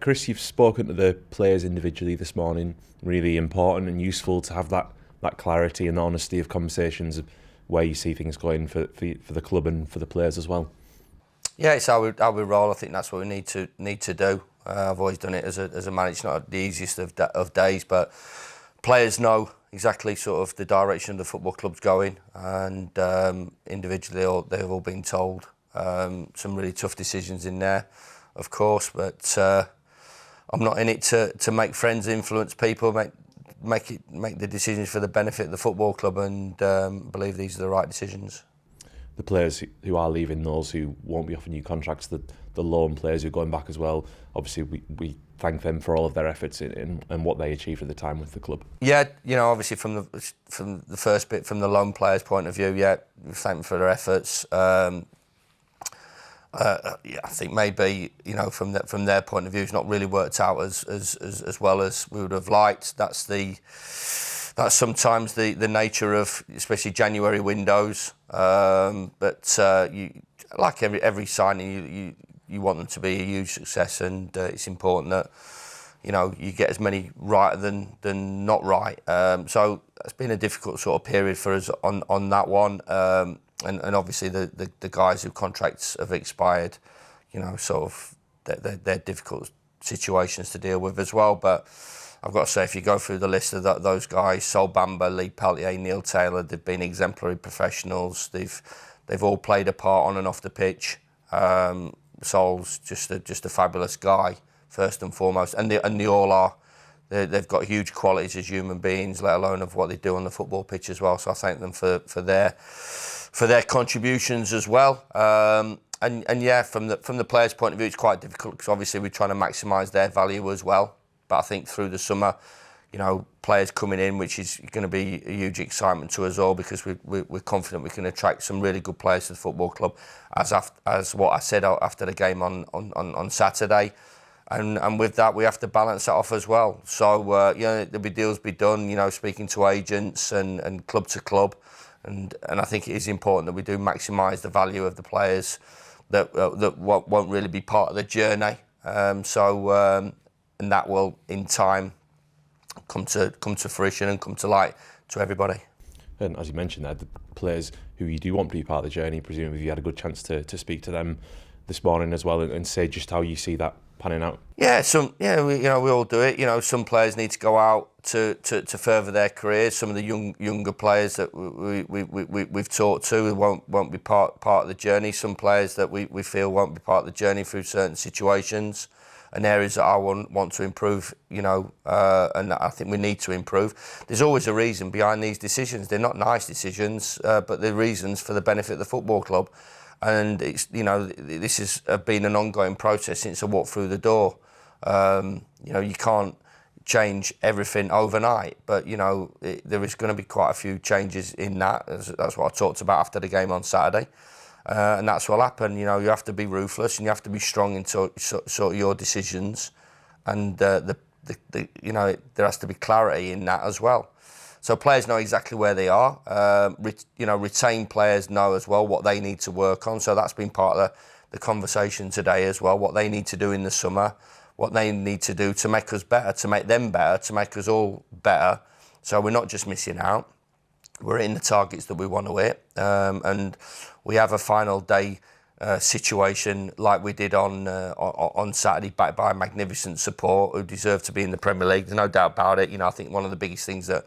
Chris, you've spoken to the players individually this morning. Really important and useful to have that clarity and the honesty of conversations of where you see things going for the club and for the players as well. Yeah, it's how we roll. I think that's what we need to do. I've always done it as a manager. It's not the easiest of days, but players know exactly sort of the direction the football club's going, and individually they've all been told some really tough decisions in there, of course. But I'm not in it to make friends, influence people, make the decisions for the benefit of the football club, and believe these are the right decisions. The players who are leaving, those who won't be offered new contracts, the loan players who are going back as well, obviously we thank them for all of their efforts and what they achieved at the time with the club. Yeah, obviously from the first bit, from the loan players' point of view, we thank them for their efforts. I think maybe from their point of view, it's not really worked out as well as we would have liked. That's sometimes the nature of especially January windows. But you, like every signing, you want them to be a huge success, and it's important that you get as many right than not right. So it's been a difficult sort of period for us on that one, and obviously the guys whose contracts have expired, sort of they're difficult situations to deal with as well. But I've got to say, if you go through the list of those guys, Sol Bamba, Lee Peltier, Neil Taylor, they've been exemplary professionals. They've all played a part on and off the pitch. Sol's just a fabulous guy, first and foremost, and they all are. They've got huge qualities as human beings, let alone of what they do on the football pitch as well. So I thank them for their contributions as well. And yeah, from the players' point of view, it's quite difficult because obviously we're trying to maximise their value as well. But I think through the summer, players coming in, which is going to be a huge excitement to us all, because we're confident we can attract some really good players to the football club, as what I said after the game on Saturday. And with that, we have to balance that off as well. So, there'll be deals be done, speaking to agents and club to club. And I think it is important that we do maximise the value of the players that won't really be part of the journey. And that will, in time, come to fruition and come to light to everybody. And as you mentioned there, the players who you do want to be part of the journey, presumably you had a good chance to speak to them this morning as well and say just how you see that panning out. Yeah, we all do it. Some players need to go out to further their careers. Some of the younger players that we've talked to won't be part of the journey. Some players that we feel won't be part of the journey through certain situations and areas that I want to improve, and I think we need to improve. There's always a reason behind these decisions. They're not nice decisions, but they're reasons for the benefit of the football club. And it's this has been an ongoing process since I walked through the door. You can't change everything overnight, but there is going to be quite a few changes in that. That's what I talked about after the game on Saturday. And that's what'll happen. You have to be ruthless and you have to be strong in sort of your decisions, and there has to be clarity in that as well. So players know exactly where they are. Retained players know as well what they need to work on. So that's been part of the conversation today as well. What they need to do in the summer, what they need to do to make us better, to make them better, to make us all better. So we're not just missing out. We're hitting the targets that we want to hit, and we have a final day situation like we did on Saturday, backed by magnificent support, who deserve to be in the Premier League. There's no doubt about it. I think one of the biggest things that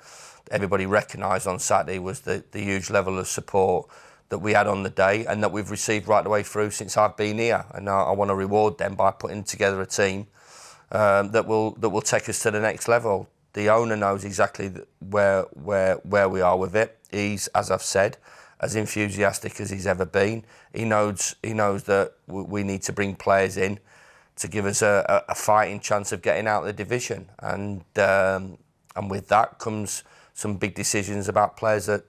everybody recognised on Saturday was the huge level of support that we had on the day and that we've received right the way through since I've been here. And I want to reward them by putting together a team that will take us to the next level. The owner knows exactly where we are with it. He's, as I've said, as enthusiastic as he's ever been. He knows that we need to bring players in to give us a fighting chance of getting out of the division. And with that comes some big decisions about players that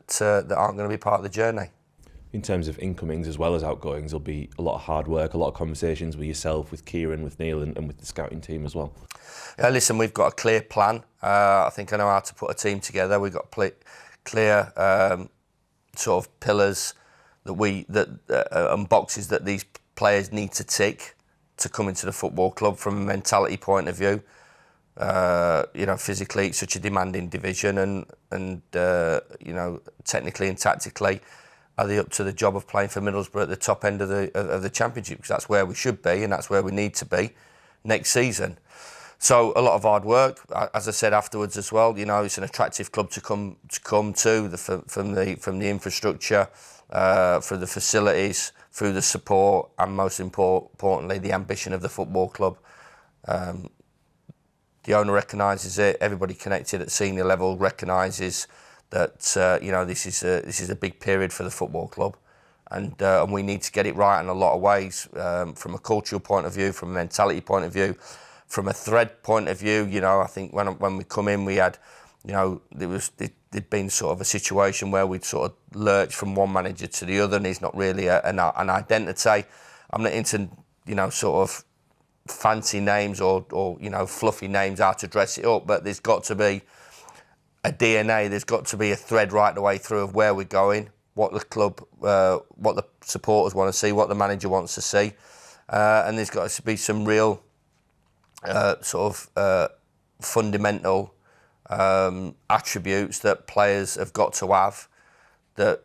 aren't going to be part of the journey. In terms of incomings as well as outgoings, there'll be a lot of hard work, a lot of conversations with yourself, with Kieran, with Neil and with the scouting team as well. Yeah, listen, we've got a clear plan. I think I know how to put a team together. We've got clear sort of pillars and boxes that these players need to tick to come into the football club from a mentality point of view. Physically it's such a demanding division, and technically and tactically, are they up to the job of playing for Middlesbrough at the top end of the Championship? Because that's where we should be, and that's where we need to be next season. So a lot of hard work, as I said afterwards as well. It's an attractive club to come to from the infrastructure, for the facilities, through the support, and most importantly, the ambition of the football club. The owner recognises it. Everybody connected at senior level recognises that this is a big period for the football club, and we need to get it right in a lot of ways, from a cultural point of view, from a mentality point of view, from a thread point of view. I think when we come in, we had, there'd been sort of a situation where we'd sort of lurched from one manager to the other, and he's not really an identity. I'm not into sort of fancy names or fluffy names how to dress it up, but there's got to be a DNA, there's got to be a thread right the way through of where we're going, what the club, what the supporters want to see, what the manager wants to see, and there's got to be some real fundamental attributes that players have got to have, that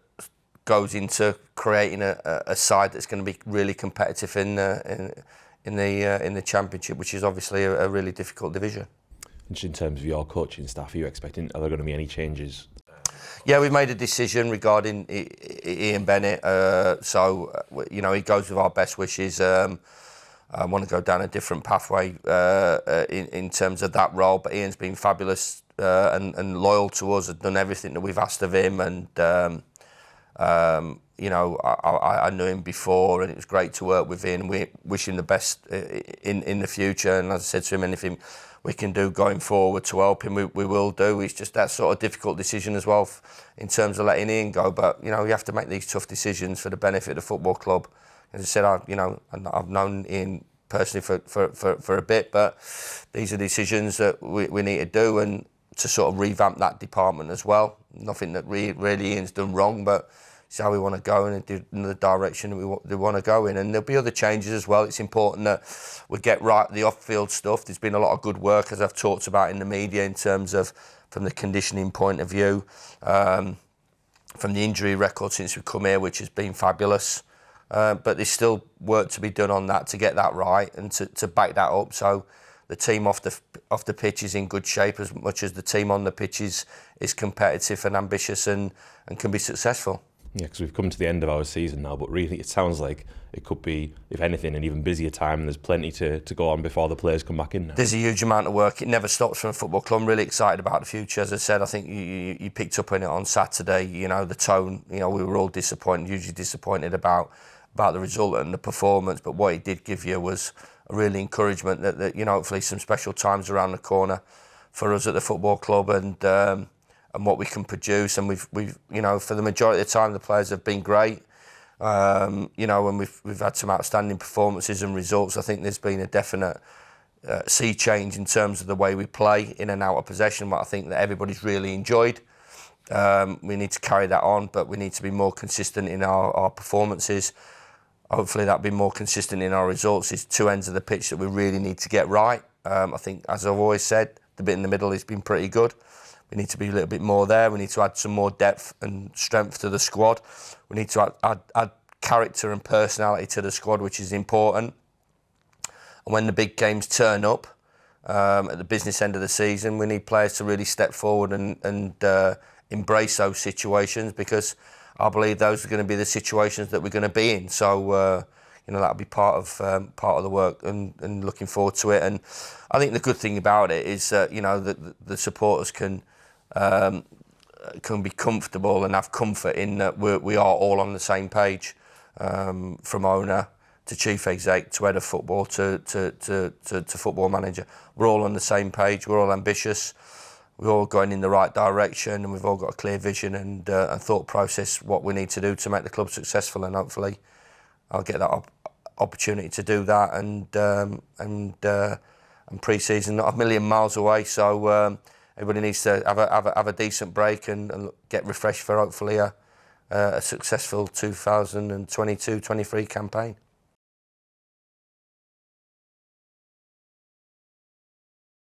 goes into creating a side that's going to be really competitive in the Championship, which is obviously a really difficult division. Just in terms of your coaching staff, are there going to be any changes? Yeah, we've made a decision regarding Ian Bennett. He goes with our best wishes. I want to go down a different pathway in terms of that role, but Ian's been fabulous and loyal to us, has done everything that we've asked of him, and I knew him before, and it was great to work with him. We wish him the best in the future, and as I said to him, anything we can do going forward to help him, we will do. It's just that sort of difficult decision as well in terms of letting Ian go, but you have to make these tough decisions for the benefit of the football club. As I said, I've known Ian personally for a bit, but these are decisions that we need to do, and to sort of revamp that department as well. Nothing that really Ian's done wrong, but it's how we want to go and in the direction we want to go in. And there'll be other changes as well. It's important that we get right the off-field stuff. There's been a lot of good work, as I've talked about in the media, in terms of from the conditioning point of view, from the injury record since we've come here, which has been fabulous. But there's still work to be done on that to get that right and to back that up. So the team off the pitch is in good shape as much as the team on the pitch is competitive and ambitious and can be successful. Yeah, because we've come to the end of our season now, but really it sounds like it could be, if anything, an even busier time, and there's plenty to go on before the players come back in now. There's a huge amount of work. It never stops from a football club. I'm really excited about the future. As I said, I think you picked up on it on Saturday. The tone, we were all disappointed, hugely disappointed about the result and the performance, but what it did give you was a really encouragement that hopefully some special times around the corner for us at the football club, and what we can produce. And we've for the majority of the time the players have been great, and we've had some outstanding performances and results. I think there's been a definite sea change in terms of the way we play in and out of possession, what I think that everybody's really enjoyed. We need to carry that on, but we need to be more consistent in our performances. Hopefully that'll be more consistent in our results. It's two ends of the pitch that we really need to get right. I think, as I've always said, the bit in the middle has been pretty good. We need to be a little bit more there. We need to add some more depth and strength to the squad. We need to add character and personality to the squad, which is important. And when the big games turn up at the business end of the season, we need players to really step forward and embrace those situations, because I believe those are going to be the situations that we're going to be in. So that'll be part of the work, and looking forward to it. And I think the good thing about it is that the supporters can be comfortable and have comfort in that we are all on the same page, from owner to chief exec to head of football to football manager. We're all on the same page. We're all ambitious. We're all going in the right direction, and we've all got a clear vision and thought process what we need to do to make the club successful. And hopefully, I'll get that opportunity to do that. And pre-season not a million miles away, so everybody needs to have a decent break and get refreshed for hopefully a successful 2022-23 campaign.